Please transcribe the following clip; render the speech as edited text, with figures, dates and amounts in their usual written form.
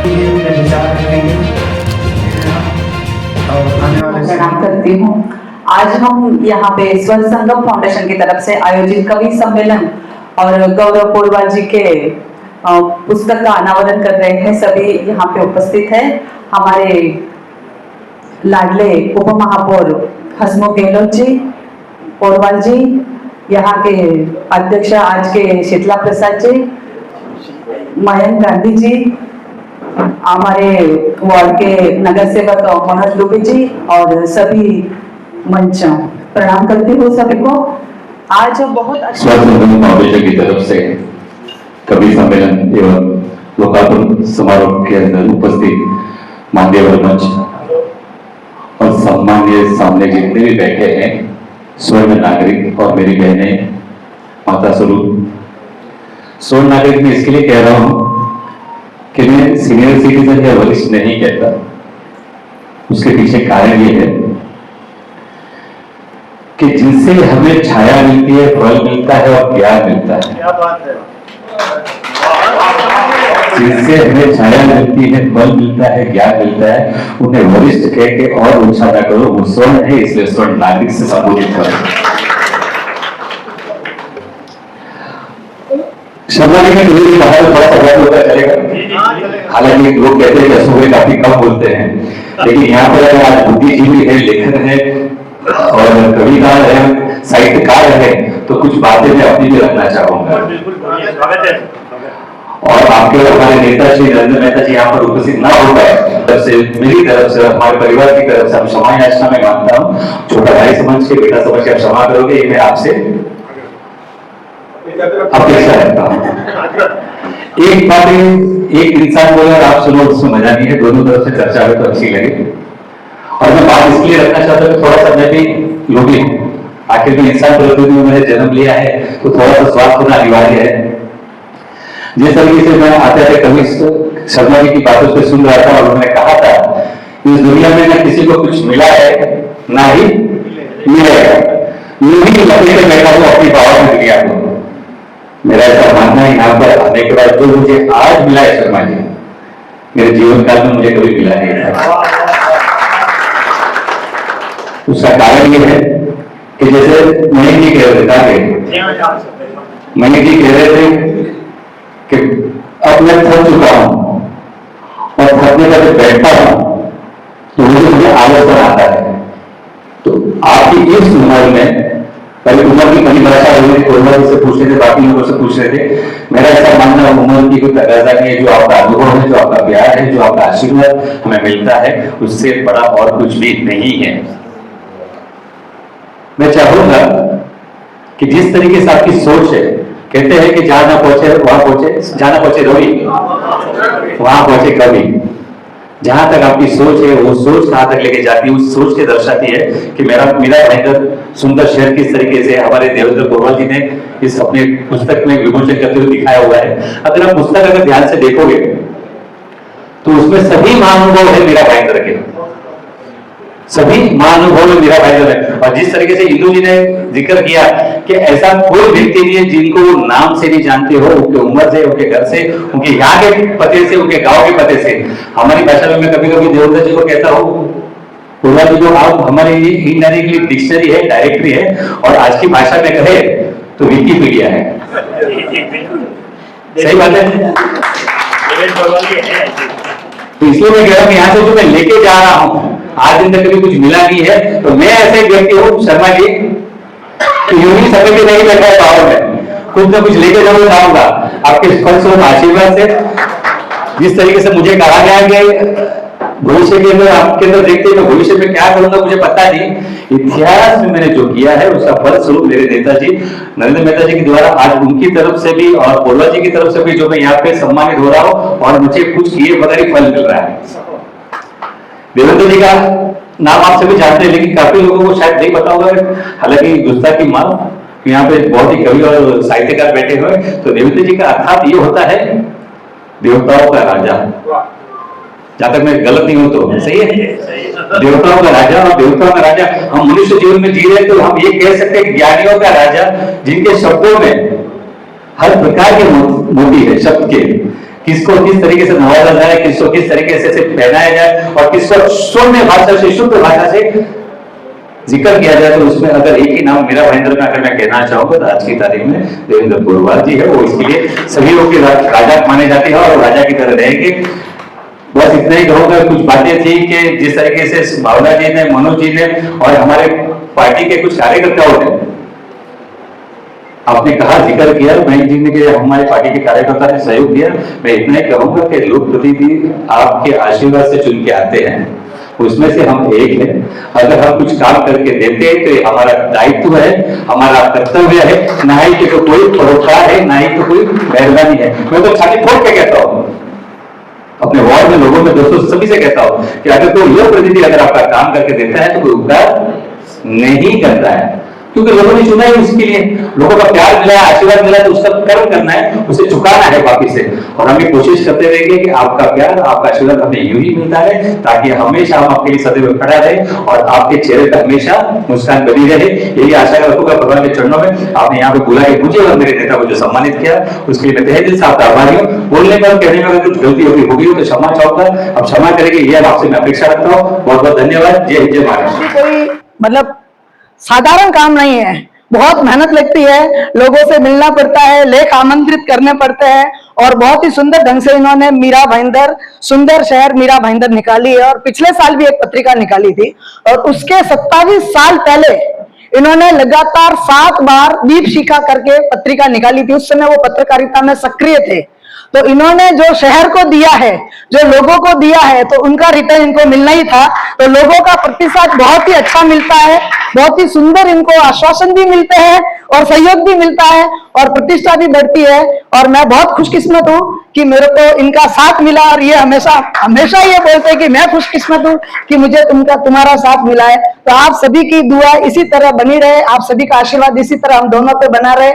विचार रखेंगे और आने वाले प्रणाम करती हूँ। आज हम यहाँ पे स्वर संगम फाउंडेशन की तरफ से आयोजित कवि सम्मेलन और गौरव पोरवाल जी के पुस्तक का अनावरण कर रहे हैं। सभी यहाँ पे उपस्थित है। हमारे लाडले उप महापौर हसमुख गहलोत जी, पोरवाल जी, यहाँ के अध्यक्ष आज के शीतला प्रसाद जी, मयंक गांधी जी, हमारे वार्ड के नगर सेवक मनोज दुबे जी और सभी मंच, प्रणाम करती हूँ सभी को। आज बहुत स्वर संगम फाउंडेशन की तरफ से कवि सम्मेलन एवं लोकार्पण समारोह के अंदर उपस्थित मान्यवर मंच और सम्मान्य सामने जितने भी बैठे हैं स्वर्ण नागरिक और मेरी बहनें माता स्वरूप। स्वर्ण नागरिक मैं इसके लिए कह रहा हूं कि मैं सीनियर सिटीजन या वरिष्ठ नहीं कहता। उसके पीछे कारण ये है कि जिनसे हमें छाया मिलती है, फल मिलता है और ज्ञान मिलता है। क्या बात है। जिनसे हमें छाया मिलती है, फल मिलता है, ज्ञान मिलता है, उन्हें वरिष्ठ कह के और ऊंचा ना करो। वो स्वर्ण है, इसलिए स्वर्ण नागरिक से संबोधित करो। शर्मा जी ने कभी कहा थोड़ा सा ज्ञान होता चलेगा। हालांकि लोग कहते हैं कि अशोक काफी कम बोलते हैं, लेकिन यहाँ पर अगर आज बुद्धिजीवी है, लेखन है और कविकार है, साहित्यकार है, तो कुछ बातें मैं अपनी भी रखना चाहूंगा। और आपके हमारे नेता श्री नरेंद्र मेहता जी यहाँ पर उपस्थित ना हो पाए, तरफ से मेरी तरफ से हमारे परिवार की तरफ से हम क्षमा याचना में मांगता हूँ। छोटा भाई समझ के, बेटा समझ के आप क्षमा करोगे, ये मैं आपसे अपेक्षा रखता हूँ। एक बात एक इंसान बोले और आप सुनो, उसमें मजा नहीं है। दोनों तरफ से चर्चा हो तो अच्छी लगे। और मैं बात इसलिए रखना चाहता हूँ, थोड़ा सा मैं भी योगी हूँ। आखिर में इंसान प्रकृति में मैंने जन्म लिया है, तो थोड़ा सा स्वास्थ्य होना अनिवार्य है। जिस तरीके से मैं आते आते कवि शर्मा जी की बातों से सुन रहा था और उन्होंने कहा था इस दुनिया में न किसी को कुछ मिला है ना ही मिलेगा, यूं ही लपेटे बैठा हूं अपनी बाबा की दुनिया को। मेरा ऐसा मानना है, यहाँ पर आने के बाद जो मुझे आज मिला है शर्मा जी, मेरे जीवन काल में मुझे कभी मिला नहीं था। उसका कारण ये है कि जैसे मयंक जी कह रहे थे, मयंक जी कह रहे थे कि अब मैं थक चुका हूं और थकने का जब बैठता हूं तो मुझे आलस आता है। तो आपकी इस उम्र में, पहले उम्र की परिभाषा कोरोना से पूछ रहे थे, बाकी लोगों से पूछ रहे थे, मेरा ऐसा मानना उम्र की कोई तकाजा नहीं है। जो आपका अनुभव है, जो आपका प्यार है, जो आपका आशीर्वाद हमें मिलता है, उससे बड़ा और कुछ भी नहीं है। मैं चाहूंगा कि जिस तरीके से आपकी सोच है, कहते हैं कि जहां ना पहुंचे वहां पहुंचे, जहां ना पहुंचे रवि वहां पहुंचे कवि। जहां तक आपकी सोच है, वो सोच कहां तक लेके जाती है, उस सोच के दर्शाती है कि मेरा भयंकर सुंदर शहर किस तरीके से हमारे देवेंद्र पोरवाल जी ने इस अपने पुस्तक में विमोचन करते हुए दिखाया हुआ है। अगर आप पुस्तक अगर ध्यान से देखोगे तो उसमें सभी महानुभव है मेरा भयंकर के, सभी महानुभव में मेरा भाई है। और जिस तरीके से इंदू जी ने जिक्र किया कि ऐसा कोई व्यक्ति नहीं है जिनको वो नाम से नहीं जानते हो, उनके उम्र से, उनके घर से, उनके यहाँ के पते से, उनके गांव के पते से। हमारी भाषा में मैं कभी कभी देवेंद्र जी को कहता हूँ, पूरा जी जो आप हमारे इनडायरेक्टली डिक्शनरी है, डायरेक्टरी है, और आज की भाषा में कहे तो विकीपीडिया है। सही बात है। तो इसलिए मैं कह रहा हूँ यहाँ से जो मैं लेके जा रहा हूँ, आज दिन तक कभी कुछ मिला नहीं है, तो मैं ऐसे व्यक्ति हूँ शर्मा जी कि यूं ही समय के नहीं बैठा है पावर में, कुछ ना कुछ लेके जरूर जाऊंगा आपके स्पर्श और आशीर्वाद से। जिस तरीके से मुझे कहा गया कि भविष्य के अंदर आपके अंदर देखते हैं, तो भविष्य में क्या करूंगा मुझे पता नहीं। इतिहास में मैंने जो किया है उसका फल स्वरूप मेरे नेताजी नरेंद्र मेहता जी के द्वारा आज उनकी तरफ से भी और पोरवाल जी की तरफ से भी जो मैं यहाँ पे सम्मानित हो रहा हूँ, और मुझे कुछ किए बगैर ही फल मिल रहा है। देवेंद्र जी का नाम आप सभी जानते हैं, लेकिन काफी लोगों को शायद नहीं पता होगा। हालांकि गुस्ताखी माफ, यहाँ पे बहुत ही कवि और साहित्यकार बैठे हुए, तो देवेंद्र जी का अर्थात ये होता है देवताओं का राजा। जहां तक मैं गलत नहीं हूं तो सही है, देवताओं का राजा। और देवताओं का राजा हम मनुष्य जीवन में जी रहे हैं, तो हम ये कह सकते हैं ज्ञानियों का राजा, जिनके शब्दों में हर प्रकार के मोती है शब्द के। किसको किस तरीके से नवाजा जाए, किसको किस तरीके से पहनाया जाए और किसको सौम्य भाषा से, शुद्ध भाषा से जिक्र किया जाए। तो उसमें अगर एक ही नाम मीरा भाईंदर का अगर मैं कहना चाहूंगा तो आज की तारीख में देवेंद्र पोरवाल जी है, वो इसके लिए सभी लोग के राजा माने जाते हैं और राजा की तरह रहेंगे। बस इतना ही कहूंगा, कुछ बातें थी कि जिस तरीके से भावना जी ने, मनोज जी ने और हमारे पार्टी के कुछ कार्यकर्ताओं ने आपने कहा, जिक्र किया, मयंक जी ने कि हमारे पार्टी के कार्यकर्ता ने सहयोग दिया। मैं इतना ही कहूंगा कि लोक प्रतिनिधि आपके आशीर्वाद से चुन के आते हैं, उसमें से हम एक हैं। अगर हम कुछ काम करके देते हैं तो ये हमारा दायित्व है, हमारा कर्तव्य है, ना ही कि तो कोई परोपकार है, ना ही तो कोई मेहरबानी है। मैं तो छाती फोड़ के कहता हूं, अपने वार्ड में लोगों में, दोस्तों सभी से कहता हूं कि अगर कोई लोक प्रतिनिधि अगर आपका काम करके देता है तो कोई उपकार नहीं करता है, क्योंकि लोगों ने चुना ही उसके लिए। लोगों का प्यार मिला है, आशीर्वाद मिला है, तो उसका कर्म करना है, उसे चुकाना है वापिस से। और हमें कोशिश करते रहेंगे कि आपका प्यार, आपका आशीर्वाद हमें यूं ही मिलता है, ताकि हमेशा हम आपके लिए सदैव खड़ा रहे और आपके चेहरे पर हमेशा मुस्कान बनी रहे। यही आशा रखूंगा भगवान के चरणों में। आपने यहाँ पे बुला के मुझे और मेरे नेता को जो सम्मानित किया, उसके लिए मैं तहे दिल से आपका आभारी हूँ। बोलने में और कहने में अगर कुछ गलती होगी तो क्षमा चाहूंगा, अब क्षमा करेंगे, यह आपसे मैं अपेक्षा रखता हूँ। बहुत बहुत धन्यवाद। जय हिंद, जय महाराष्ट्र। कोई मतलब साधारण काम नहीं है, बहुत मेहनत लगती है, लोगों से मिलना पड़ता है, लेख आमंत्रित करने पड़ते हैं और बहुत ही सुंदर ढंग से इन्होंने मीरा भाईंदर, सुंदर शहर मीरा भाईंदर निकाली है। और पिछले साल भी एक पत्रिका निकाली थी और उसके 27 साल पहले इन्होंने लगातार 7 बार दीप शिखा करके पत्रिका निकाली थी। उस समय वो पत्रकारिता में सक्रिय थे। तो इन्होंने जो शहर को दिया है, जो लोगों को दिया है, तो उनका रिटर्न इनको मिलना ही था। तो लोगों का प्रतिसाद बहुत ही अच्छा मिलता है, बहुत ही सुंदर इनको आश्वासन भी मिलते हैं और सहयोग भी मिलता है और प्रतिष्ठा भी बढ़ती है। और मैं बहुत खुशकिस्मत हूँ कि मेरे को इनका साथ मिला और ये हमेशा हमेशा ये बोलते हैं कि मैं खुशकिस्मत हूँ कि मुझे तुम्हारा साथ मिला है। तो आप सभी की दुआ इसी तरह बनी रहे, आप सभी का आशीर्वाद इसी तरह हम दोनों पे बना रहे